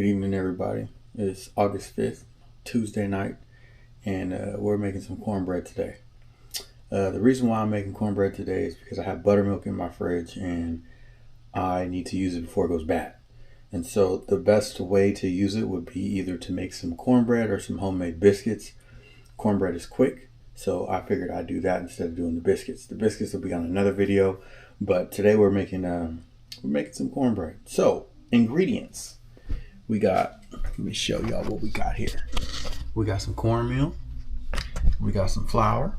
Good evening, everybody. It's August 5th, Tuesday night, and we're making some cornbread today. The reason why I'm making cornbread today is because I have buttermilk in my fridge and I need to use it before it goes bad. And so the best way to use it would be either to make some cornbread or some homemade biscuits. Cornbread is quick, so I figured I'd do that instead of doing the biscuits. The biscuits will be on another video, but today we're making some cornbread. So ingredients. We got, let me show y'all what we got here. We got some cornmeal, we got some flour,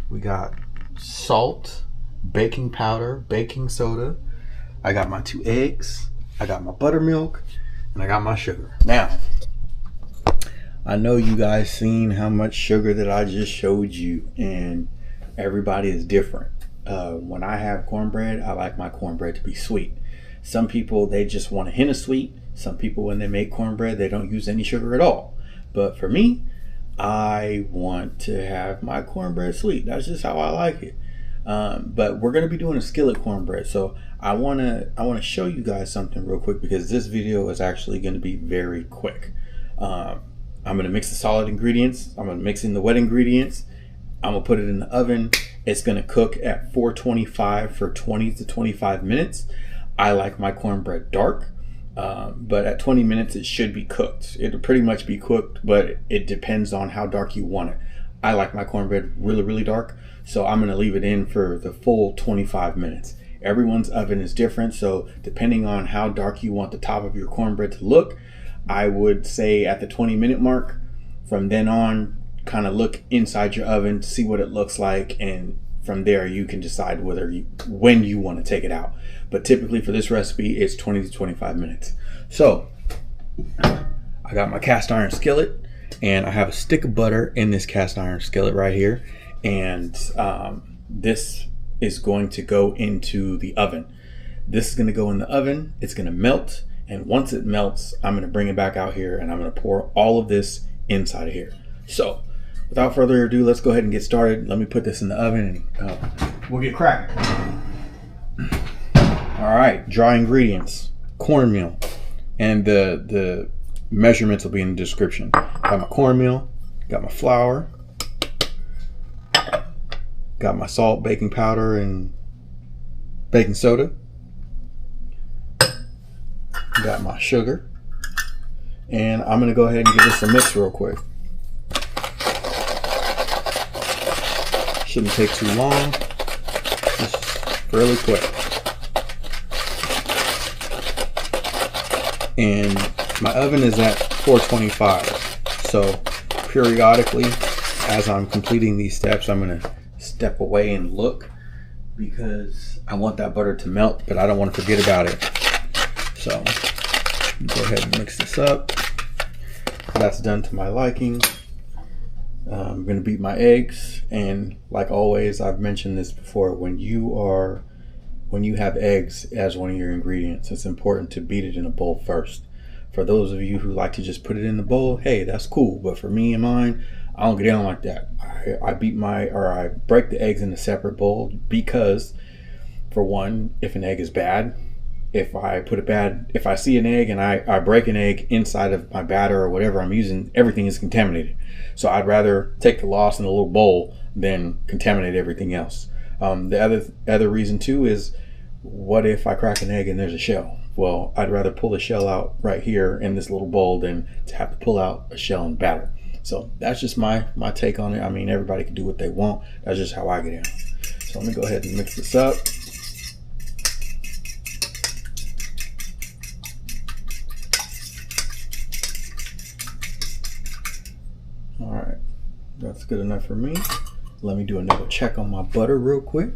we got salt, baking powder, baking soda, I got my 2 eggs, I got my buttermilk, and I got my sugar. Now, I know you guys seen how much sugar that I just showed you, and everybody is different. When I have cornbread, I like my cornbread to be sweet. Some people, they just want a hint of sweet. Some people, when they make cornbread, they don't use any sugar at all. But for me, I want to have my cornbread sweet. That's just how I like it. But we're going to be doing a skillet cornbread. So I want to show you guys something real quick, because this video is actually going to be very quick. I'm going to mix the solid ingredients. I'm going to mix in the wet ingredients. I'm going to put it in the oven. It's going to cook at 425 for 20 to 25 minutes. I like my cornbread dark. But at 20 minutes it should be cooked. It'll pretty much be cooked, but it depends on how dark you want it. I like my cornbread really dark, so I'm going to leave it in for the full 25 minutes. Everyone's oven is different, so depending on how dark you want the top of your cornbread to look, I would say at the 20-minute mark. From then on, kind of look inside your oven to see what it looks like, and from there you can decide when you want to take it out. But typically for this recipe, it's 20 to 25 minutes. So I got my cast iron skillet, and I have a stick of butter in this cast iron skillet right here. And this is going to go into the oven. This is going to go in the oven. It's going to melt. And once it melts, I'm going to bring it back out here, and I'm going to pour all of this inside of here. So without further ado, let's go ahead and get started. Let me put this in the oven and we'll get cracking. All right, dry ingredients, cornmeal, and the measurements will be in the description. Got my cornmeal, got my flour, got my salt, baking powder, and baking soda. Got my sugar, and I'm gonna go ahead and give this a mix real quick. Shouldn't take too long, just really quick. And my oven is at 425, so periodically as I'm completing these steps, I'm going to step away and look, because I want that butter to melt, but I don't want to forget about it. So go ahead and mix this up. That's done to my liking. I'm going to beat my eggs, and like always, I've mentioned this before, when you have eggs as one of your ingredients, it's important to beat it in a bowl first. For those of you who like to just put it in the bowl, hey, that's cool. But for me and mine, I don't get down like that. I break the eggs in a separate bowl, because for one, if an egg is bad, if I see an egg and I break an egg inside of my batter or whatever I'm using, everything is contaminated. So I'd rather take the loss in a little bowl than contaminate everything else. The other reason too is, what if I crack an egg and there's a shell? Well, I'd rather pull the shell out right here in this little bowl than to have to pull out a shell and batter. So that's just my take on it. I mean, everybody can do what they want. That's just how I get in. So let me go ahead and mix this up. All right, that's good enough for me. Let me do another check on my butter real quick.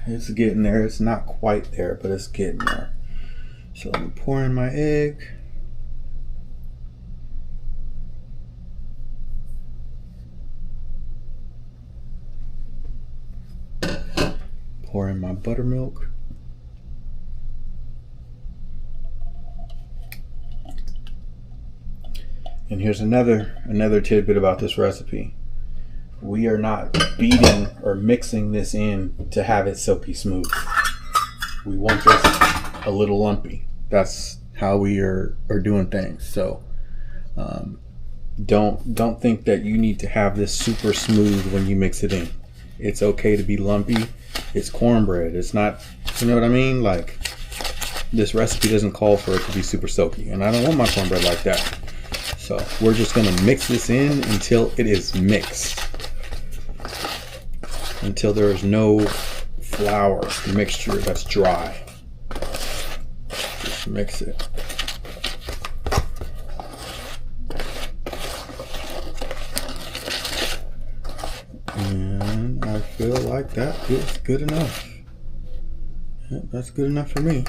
It's getting there. It's not quite there, but it's getting there. So let me pour in my egg. Pour in my buttermilk. And here's another tidbit about this recipe. We are not beating or mixing this in to have it silky smooth. We want this a little lumpy. That's how we are doing things. So don't think that you need to have this super smooth when you mix it in. It's okay to be lumpy. It's cornbread. It's not, you know what I mean? Like, this recipe doesn't call for it to be super soaky, and I don't want my cornbread like that. So we're just gonna mix this in until it is mixed, until there is no flour mixture that's dry. Just mix it. And I feel like that is good enough. Yep, that's good enough for me.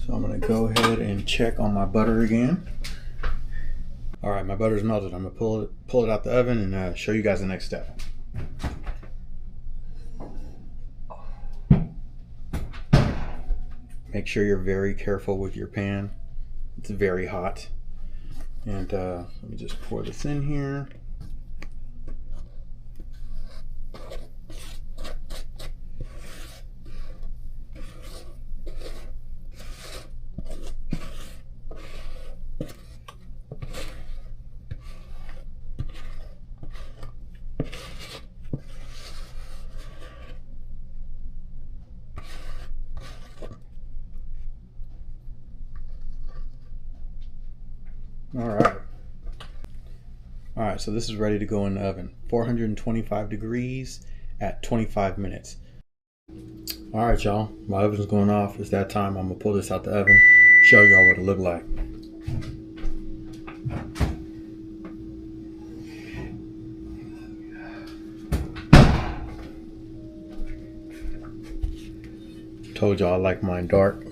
So I'm gonna go ahead and check on my butter again. All right, my butter's melted. I'm gonna pull it out the oven and show you guys the next step. Make sure you're very careful with your pan. It's very hot. And let me just pour this in here. All right, so this is ready to go in the oven. 425 degrees at 25 minutes. All right, y'all, my oven's going off. It's that time. I'm gonna pull this out the oven, show y'all what it looked like. Told y'all I like mine dark.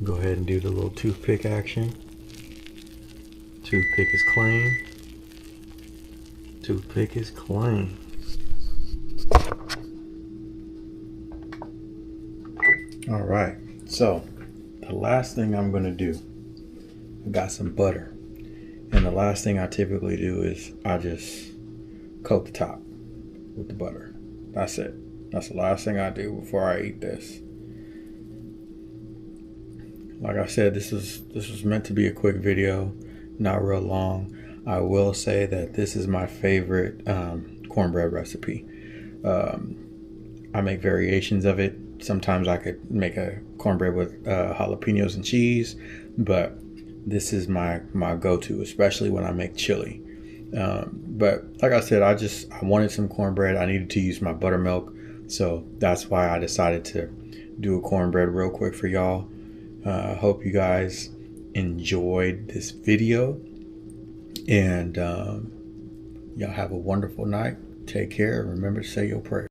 Go ahead and do the little toothpick action. Toothpick is clean. Toothpick is clean. All right, so the last thing I'm gonna do, I got some butter. And the last thing I typically do is I just coat the top with the butter. That's it. That's the last thing I do before I eat this. Like I said, this was meant to be a quick video, not real long. I will say that this is my favorite cornbread recipe. I make variations of it. Sometimes I could make a cornbread with jalapenos and cheese, but this is my go-to, especially when I make chili. But like I said, I wanted some cornbread. I needed to use my buttermilk, so that's why I decided to do a cornbread real quick for y'all. Hope you guys enjoyed this video, and y'all have a wonderful night. Take care. Remember to say your prayers.